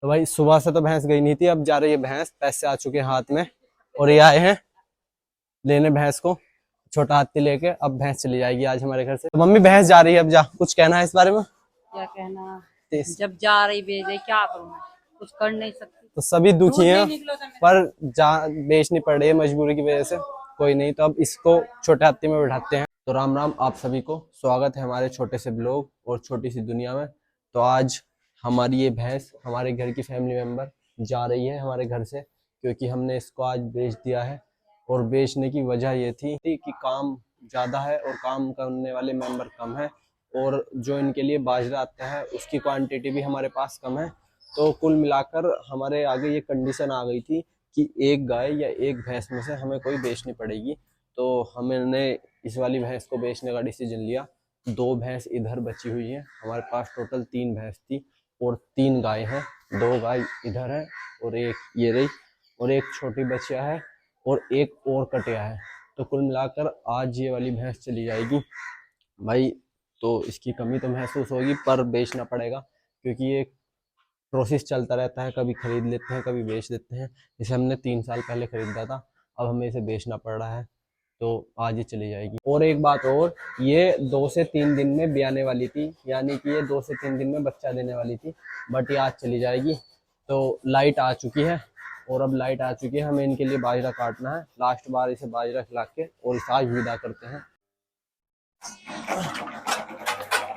तो भाई सुबह से तो भैंस गई नहीं थी, अब जा रही है भैंस। पैसे आ चुके हैं हाथ में और ये आए हैं लेने भैंस को। छोटा हाथी लेके अब भैंस चली जाएगी आज हमारे घर से। तो मम्मी भैंस जा रही है, अब जा, कुछ कहना है इस बारे में? क्या कहना, जब जा रही बेचे क्या करूं मैं, कुछ कर नहीं सकती। तो सभी दुखी हैं तो पर जा बेचनी पड़ रही है मजबूरी की वजह से। कोई नहीं, तो अब इसको छोटे हाथी में बैठाते हैं। तो राम राम आप सभी को, स्वागत है हमारे छोटे से ब्लॉग और छोटी सी दुनिया में। तो आज हमारी ये भैंस हमारे घर की फैमिली मेंबर जा रही है हमारे घर से, क्योंकि हमने इसको आज बेच दिया है। और बेचने की वजह ये थी कि काम ज़्यादा है और काम करने वाले मेंबर कम है, और जो इनके लिए बाजरा आता है उसकी क्वांटिटी भी हमारे पास कम है। तो कुल मिलाकर हमारे आगे ये कंडीशन आ गई थी कि एक गाय या एक भैंस में से हमें कोई बेचनी पड़ेगी। तो हमने इस वाली भैंस को बेचने का डिसीजन लिया। 2 भैंस इधर बची हुई हैं, हमारे पास टोटल 3 भैंस थी और 3 गाय हैं। 2 गाय इधर है और एक ये रही, और एक छोटी बच्चा है और एक और कटिया है। तो कुल मिलाकर आज ये वाली भैंस चली जाएगी भाई। तो इसकी कमी तो महसूस होगी पर बेचना पड़ेगा, क्योंकि ये प्रोसेस चलता रहता है। कभी खरीद लेते हैं, कभी बेच देते हैं। इसे हमने 3 साल पहले खरीदा था, अब हमें इसे बेचना पड़ रहा है। तो आज ये चली जाएगी। और एक बात और, ये 2 से 3 दिन में ब्याने वाली थी, यानी कि ये 2 से 3 दिन में बच्चा देने वाली थी, बट ये आज चली जाएगी। तो लाइट आ चुकी है, और अब लाइट आ चुकी है, हमें इनके लिए बाजरा काटना है। लास्ट बार इसे बाजरा खिला के और इसे आज विदा करते हैं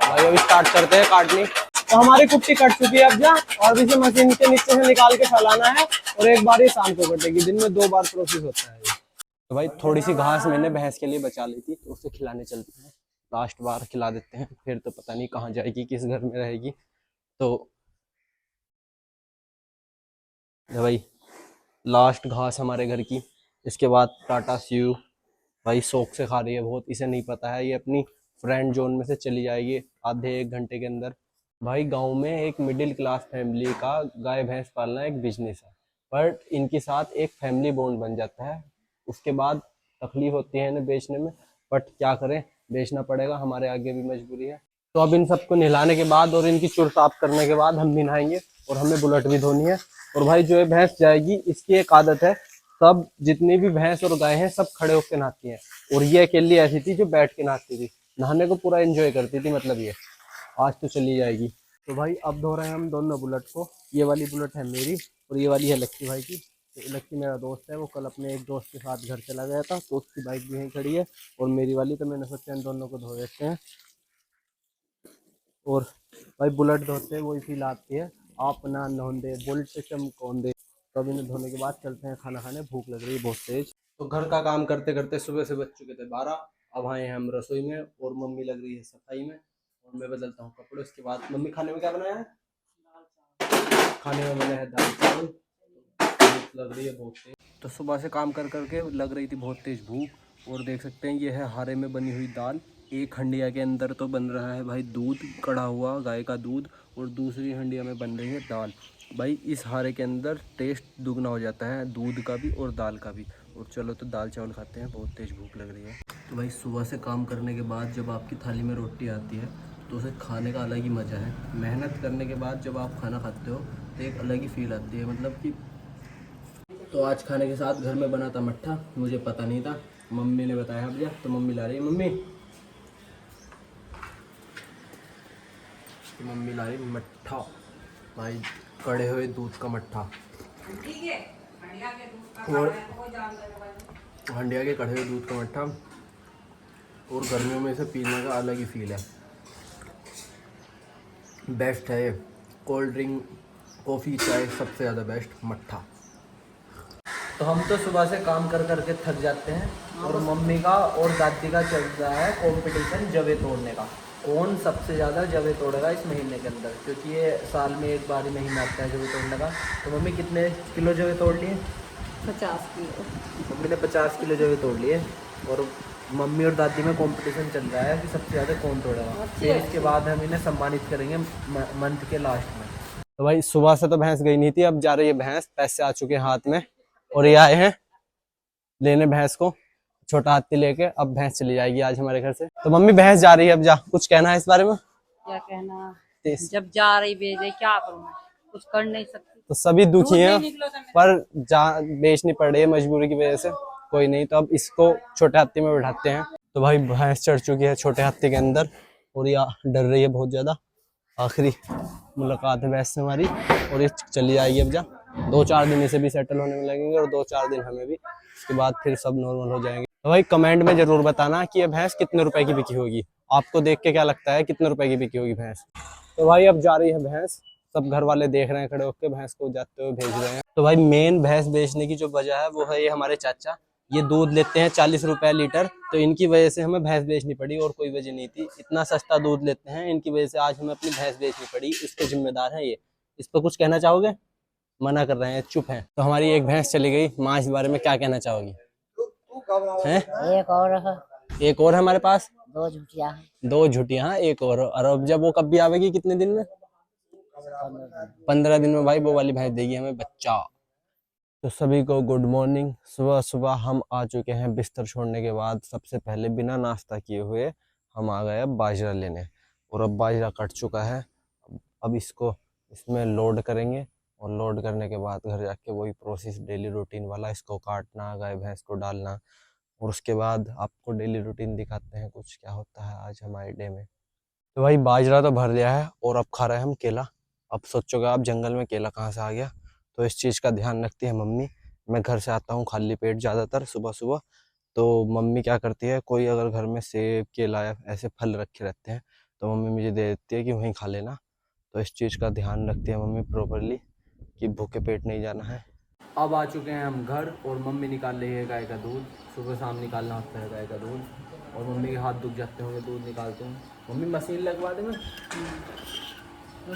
भाई। अब स्टार्ट करते हैं काटनी। तो हमारी कुट्टी कट चुकी है अब जा, और इसे मशीन के नीचे से निकाल के फैलाना है, और एक बार ये शाम को कटेगी। दिन में 2 बार प्रोसेस होता है ये। तो भाई थोड़ी सी घास मैंने भैंस के लिए बचा ली थी, तो उसे खिलाने चलते हैं। लास्ट बार खिला देते हैं, फिर तो पता नहीं कहाँ जाएगी, किस घर में रहेगी। तो भाई लास्ट घास हमारे घर की, इसके बाद टाटा स्यू। भाई शौक से खा रही है बहुत, इसे नहीं पता है ये अपनी फ्रेंड जोन में से चली जाएगी आधे 1 घंटे के अंदर। भाई गांव में एक मिडिल क्लास फैमिली का गाय भैंस पालना एक बिजनेस है, बट इनके साथ एक फैमिली बॉन्ड बन जाता है। उसके बाद तकलीफ होती है इन्हें बेचने में, बट क्या करें, बेचना पड़ेगा, हमारे आगे भी मजबूरी है। तो अब इन सबको नहलाने के बाद और इनकी चुर साफ करने के बाद हम भी नहाएंगे, और हमें बुलेट भी धोनी है। और भाई जो ये भैंस जाएगी, इसकी एक आदत है, सब जितनी भी भैंस और गाय हैं सब खड़े होकर नहाती हैं, और ये अकेली ऐसी थी जो बैठ के नहाती थी। नहाने को पूरा एंजॉय करती थी, मतलब ये आज तो चली जाएगी। तो भाई अब धो रहे हैं हम दोनों बुलेट को। ये वाली बुलेट है मेरी और ये वाली है लक्की भाई की। तो लक्की मेरा दोस्त है, वो कल अपने एक दोस्त के साथ घर चला गया था, तो उसकी बाइक भी यहीं खड़ी है, और मेरी वाली। तो मैंने सोचा इन दोनों को धो देते हैं। और भाई बुलेट धोते वही फील आती है, आप ना नौंदे बुलेट चमकौंदे। तो अब इन्हें धोने के बाद चलते हैं खाना खाने, भूख लग रही है बहुत तेज। तो घर का काम करते करते सुबह से बज चुके थे 12। अब आए हैं हम रसोई में, और मम्मी लग रही है सफाई में, और मैं बदलता हूँ कपड़े। उसके बाद मम्मी खाने में क्या बनाया है? खाने में बना है दाल चावल। भूख लग रही है बहुत तेज। तो सुबह से काम कर करके लग रही थी बहुत तेज भूख, और देख सकते हैं ये है हारे में बनी हुई दाल। एक हंडिया के अंदर तो बन रहा है भाई दूध, कड़ा हुआ गाय का दूध, और दूसरी हंडिया में बन रही है दाल। भाई इस हारे के अंदर टेस्ट दुगना हो जाता है, दूध का भी और दाल का भी। और चलो तो दाल चावल खाते हैं, बहुत तेज भूख लग रही है। तो भाई सुबह से काम करने के बाद जब आपकी थाली में रोटी आती है, तो उसे खाने का अलग ही मज़ा है। मेहनत करने के बाद जब आप खाना खाते हो तो एक अलग ही फील आती है, मतलब कि। तो आज खाने के साथ घर में बना था मट्ठा, मुझे पता नहीं था, मम्मी ने बताया भैया, तो मम्मी ला रही है। मम्मी ला रही मट्ठा भाई, कड़े हुए दूध का मट्ठा, और हंडिया के कड़े हुए दूध का मट्ठा। और गर्मियों में इसे पीने का अलग ही फील है, बेस्ट है ये। कोल्ड ड्रिंक, कॉफ़ी, चाय सबसे ज़्यादा बेस्ट मट्ठा। तो हम तो सुबह से काम कर करके थक जाते हैं, और मम्मी का और दादी का चल रहा है कंपटीशन जवे तोड़ने का। कौन सबसे ज़्यादा जवे तोड़ेगा इस महीने के अंदर, क्योंकि ये साल में एक बार ही महीना आता है जवे तोड़ने का। तो मम्मी कितने किलो जवे तोड़ लिए? 50 किलो। मम्मी ने 50 किलो जवे तोड़ लिए, और मम्मी और दादी में कंपटीशन चल रहा है कि सबसे ज़्यादा कौन तोड़ेगा। फिर इसके बाद हम इन्हें सम्मानित करेंगे मंथ के लास्ट में। तो भाई सुबह से तो भैंस गई नहीं थी, अब जा रही है भैंस। पैसे आ चुके हैं हाथ में, और ये आए हैं लेने भैंस को। छोटा हाथी लेके अब भैंस चली जाएगी आज हमारे घर से। तो मम्मी भैंस जा रही है, अब जा, कुछ कहना है इस बारे में? क्या कहना, जब जा रही बेचे क्या करूं मैं, कुछ कर नहीं सकती। तो सभी दूध दुखी नहीं हैं, निकला था मेरा। पर जा बेचनी पड़ रही है मजबूरी की वजह से। कोई नहीं, तो अब इसको छोटे हाथी में बैठाते हैं। तो भाई भैंस चढ़ चुकी है छोटे हाथी के अंदर और ये डर रही है बहुत ज्यादा। आखिरी मुलाकात है भैंस से हमारी और ये चली जाएगी अब। जा 2-4 दिन इसे भी सेटल होने में लगेंगे और 2-4 दिन हमें भी, उसके बाद फिर सब नॉर्मल हो जाएंगे। तो भाई कमेंट में जरूर बताना कि ये भैंस कितने रुपए की बिकी होगी। आपको देख के क्या लगता है कितने रुपए की बिकी होगी भैंस। तो भाई अब जा रही है भैंस, सब घर वाले देख रहे हैं खड़े होकर भैंस को जाते हुए भेज रहे हैं। तो भाई मेन भैंस बेचने की जो वजह है वो है ये हमारे चाचा, ये दूध लेते हैं 40 रुपए लीटर, तो इनकी वजह से हमें भैंस बेचनी पड़ी और कोई वजह नहीं थी। इतना सस्ता दूध लेते हैं, इनकी वजह से आज हमें अपनी भैंस बेचनी पड़ी, इसके जिम्मेदार है ये। इस पर कुछ कहना चाहोगे? मना कर रहे हैं, चुप हैं। तो हमारी एक भैंस चली गई, माँ इस बारे में क्या कहना चाहोगी? हैं? एक और है, एक और है हमारे पास, 2 झुटिया है। 2 झुटियां, एक और अब जब वो कब भी आवेगी, कितने दिन में? 15 दिन में भाई वो वाली भैंस देगी हमें बच्चा। तो सभी को गुड मॉर्निंग। सुबह सुबह हम आ चुके हैं बिस्तर छोड़ने के बाद। सबसे पहले बिना नाश्ता किए हुए हम आ गए अब बाजरा लेने, और अब बाजरा कट चुका है। अब इसको इसमें लोड करेंगे और लोड करने के बाद घर जाके वही प्रोसेस डेली रूटीन वाला, इसको काटना, गाय भैंस को डालना, और उसके बाद आपको डेली रूटीन दिखाते हैं कुछ क्या होता है आज हमारे डे में। तो भाई बाजरा तो भर लिया है और अब खा रहे हैं हम केला। अब सोचोगे आप जंगल में केला कहाँ से आ गया, तो इस चीज़ का ध्यान रखती है मम्मी। मैं घर से आता हूँ खाली पेट ज़्यादातर सुबह सुबह, तो मम्मी क्या करती है, कोई अगर घर में सेब केला या ऐसे फल रखे रहते हैं तो मम्मी मुझे दे देती है कि वहीं खा लेना। तो इस चीज़ का ध्यान रखती है मम्मी प्रॉपरली कि भूखे पेट नहीं जाना है। अब आ चुके हैं हम घर और मम्मी निकाल रही है गाय का दूध। सुबह शाम निकालना होता है गाय का दूध और मम्मी के हाथ दुख जाते होंगे दूध निकालते हैं। मम्मी मशीन लगवा दे मैं। तो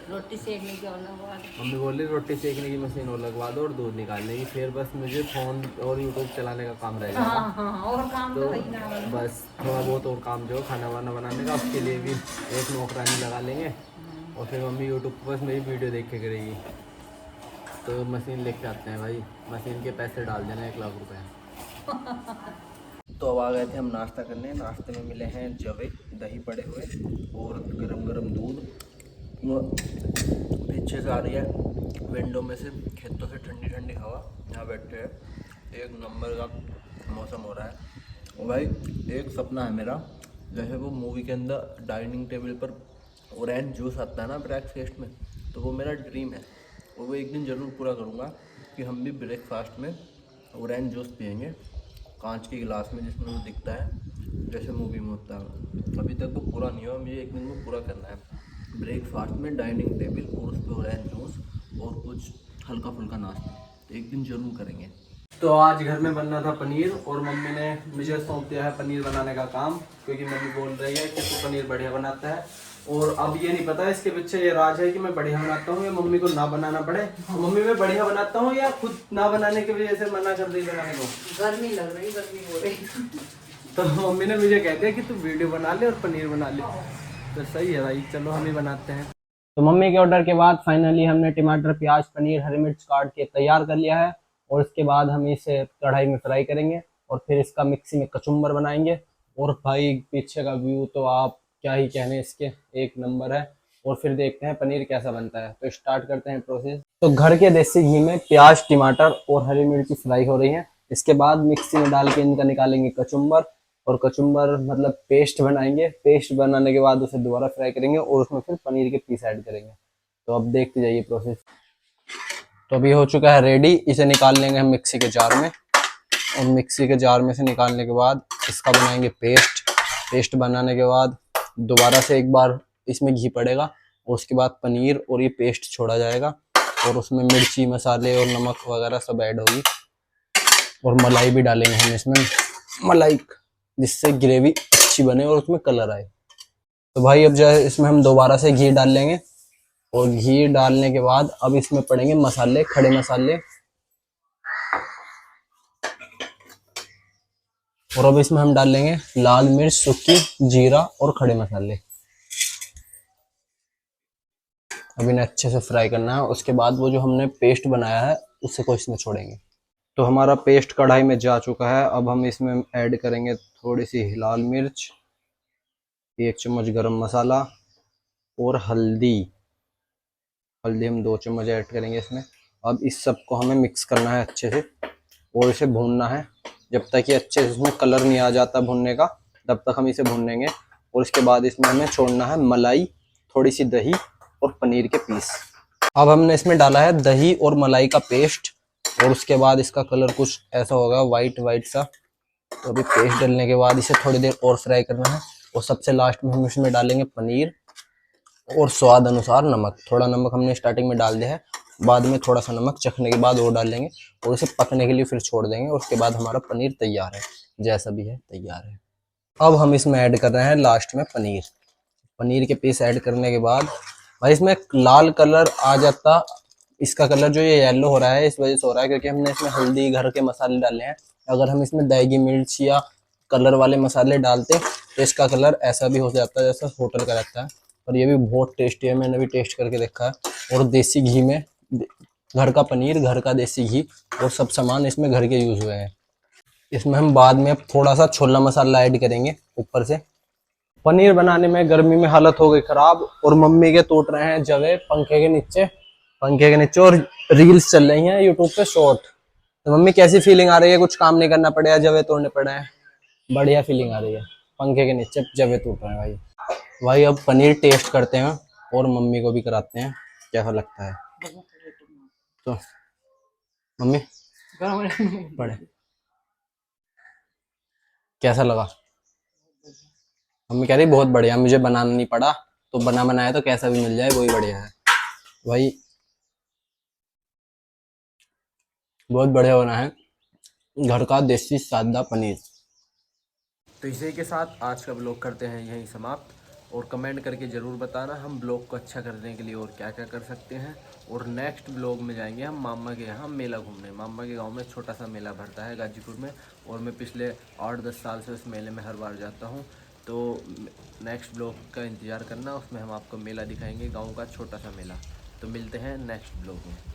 रोटी सेकने की और लगवा दो। मम्मी बोल रही रोटी सेकने की मशीन और लगवा दो और दूध निकालने की, फिर बस मुझे फ़ोन और यूट्यूब चलाने का काम रहेगा। हाँ, और काम तो तो वही ना बना। बस थोड़ा बहुत और काम जो खाना वाना बनाने का, उसके लिए भी एक नौकरानी लगा लेंगे और फिर मम्मी यूट्यूब पर बस मेरी वीडियो देख के करेगी। तो मशीन लेके आते हैं भाई, मशीन के पैसे डाल देना 1 लाख रुपए। तो अब आ गए थे हम नाश्ता करने। नाश्ते में मिले हैं जवे, दही पड़े हुए और गरम गरम दूध। वो पीछे से आ रही है विंडो में से, खेतों से ठंडी ठंडी हवा। यहाँ बैठे हैं, एक नंबर का मौसम हो रहा है। और भाई एक सपना है मेरा, जैसे वो मूवी के अंदर डाइनिंग टेबल पर ऑरेंज जूस आता है ना ब्रेकफास्ट में, तो वो मेरा ड्रीम है और वो एक दिन ज़रूर पूरा करूँगा कि हम भी ब्रेकफास्ट में ऑरेंज जूस पियेंगे कांच के गिलास में, जिसमें वो दिखता है जैसे मूवी में होता है। अभी तक वो पूरा नहीं हुआ, मुझे एक दिन में पूरा करना है। ब्रेकफास्ट में डाइनिंग टेबल और उस पर ऑरेंज जूस और कुछ हल्का फुल्का नाश्ता, एक दिन जरूर करेंगे। तो आज घर में बनना था पनीर और मम्मी ने मुझे सौंप दिया है पनीर बनाने का काम, क्योंकि मम्मी बोल रही है कि तू पनीर बढ़िया बनाता है। और अब ये नहीं पता इसके पीछे ये राज है कि मैं बढ़िया बनाता हूँ या मम्मी को ना बनाना पड़े। मम्मी मैं बढ़िया बनाता हूँ या खुद ना बनाने की वजह से मना कर दी बनाने को? गर्मी लग रही, गर्मी हो रही। तो मम्मी ने मुझे कह दिया कि तू वीडियो बना ले और पनीर बना ले। तो सही है भाई, चलो हम ही बनाते हैं। तो मम्मी के ऑर्डर के बाद फाइनली हमने टमाटर प्याज पनीर हरी मिर्च काट के तैयार कर लिया है और इसके बाद हम इसे कढ़ाई में फ्राई करेंगे और फिर इसका मिक्सी में कचुम्बर बनाएंगे। और भाई पीछे का व्यू तो आप क्या ही कहने, इसके एक नंबर है। और फिर देखते हैं पनीर कैसा बनता है। तो स्टार्ट करते हैं प्रोसेस। तो घर के देसी घी में प्याज टमाटर और हरी मिर्ची फ्राई हो रही है। इसके बाद मिक्सी में डाल के इनका निकालेंगे कचुम्बर और कचुम्बर मतलब पेस्ट बनाएंगे। पेस्ट बनाने के बाद उसे दोबारा फ्राई करेंगे और उसमें फिर पनीर के पीस ऐड करेंगे। तो अब देखते जाइए प्रोसेस। तो अभी हो चुका है रेडी, इसे निकाल लेंगे हम मिक्सी के जार में और मिक्सी के जार में से निकालने के बाद इसका बनाएंगे पेस्ट। पेस्ट बनाने के बाद दोबारा से एक बार इसमें घी पड़ेगा और उसके बाद पनीर और ये पेस्ट छोड़ा जाएगा और उसमें मिर्ची मसाले और नमक वगैरह सब ऐड होगी और मलाई भी डालेंगे हम इसमें, मलाई, जिससे ग्रेवी अच्छी बने और उसमें कलर आए। तो भाई अब जो है इसमें हम दोबारा से घी डाल लेंगे और घी डालने के बाद अब इसमें पड़ेंगे मसाले, खड़े मसाले। और अब इसमें हम डाल लेंगे लाल मिर्च, सूखी, जीरा और खड़े मसाले। अब इन्हें अच्छे से फ्राई करना है। उसके बाद वो जो हमने पेस्ट बनाया है उसे को इसमें छोड़ेंगे। तो हमारा पेस्ट कढ़ाई में जा चुका है। अब हम इसमें ऐड करेंगे थोड़ी सी लाल मिर्च, 1 चम्मच गरम मसाला और हल्दी। हल्दी हम 2 चम्मच ऐड करेंगे इसमें। अब इस सब को हमें मिक्स करना है अच्छे से और इसे भूनना है जब तक ये अच्छे से इसमें कलर नहीं आ जाता भुनने का, तब तक हम इसे भूनेंगे। और इसके बाद इसमें हमें छोड़ना है मलाई, थोड़ी सी दही और पनीर के पीस। अब हमने इसमें डाला है दही और मलाई का पेस्ट और उसके बाद इसका कलर कुछ ऐसा होगा वाइट वाइट सा। तो अभी पेस्ट डालने के बाद इसे थोड़ी देर और फ्राई करना है और सबसे लास्ट में हम इसमें डालेंगे पनीर और स्वाद अनुसार नमक। थोड़ा नमक हमने स्टार्टिंग में डाल दिया है, बाद में थोड़ा सा नमक चखने के बाद और डाल देंगे और इसे पकने के लिए फिर छोड़ देंगे और उसके बाद हमारा पनीर तैयार है, जैसा भी है तैयार है। अब हम इसमें ऐड कर रहे हैं लास्ट में पनीर। पनीर के पीस ऐड करने के बाद भाई इसमें लाल कलर आ जाता, इसका कलर जो ये येलो हो रहा है इस वजह से हो रहा है क्योंकि हमने इसमें हल्दी घर के मसाले डाले हैं। अगर हम इसमें देगी मिर्च या कलर वाले मसाले डालते तो इसका कलर ऐसा भी हो जाता है जैसा होटल का रहता है। और ये भी बहुत टेस्टी है, मैंने भी टेस्ट करके देखा है। और देसी घी में घर का पनीर, घर का देसी घी और सब सामान इसमें घर के यूज हुए हैं। इसमें हम बाद में अब थोड़ा सा छोला मसाला ऐड करेंगे ऊपर से। पनीर बनाने में गर्मी में हालत हो गई खराब और मम्मी के टूट रहे हैं जवे पंखे के नीचे और रील्स चल रही हैं यूट्यूब पे शॉर्ट। तो मम्मी कैसी फीलिंग आ रही है, कुछ काम नहीं करना पड़ेगा, जवे तोड़ने पड़े हैं? बढ़िया फीलिंग आ रही है, पंखे के नीचे जवे टूट रहे हैं भाई। भाई अब पनीर टेस्ट करते हैं और मम्मी को भी कराते हैं कैसा लगता है। तो मम्मी पड़े कैसा लगा? मम्मी कह रही बहुत बढ़िया, मुझे बनाना नहीं पड़ा, तो बना बनाया तो कैसा भी मिल जाए वही बढ़िया है। भाई बहुत बढ़िया बना है, घर का देसी सादा पनीर। तो इसी के साथ आज का ब्लॉग करते हैं यहीं समाप्त और कमेंट करके ज़रूर बताना हम ब्लॉग को अच्छा करने के लिए और क्या क्या कर सकते हैं। और नेक्स्ट ब्लॉग में जाएंगे हम मामा के यहाँ मेला घूमने। मामा के गांव में छोटा सा मेला भरता है गाजीपुर में और मैं पिछले 8-10 साल से उस मेले में हर बार जाता हूँ। तो नेक्स्ट ब्लॉग का इंतज़ार करना, उसमें हम आपको मेला दिखाएंगे, गाँव का छोटा सा मेला। तो मिलते हैं नेक्स्ट ब्लॉग में।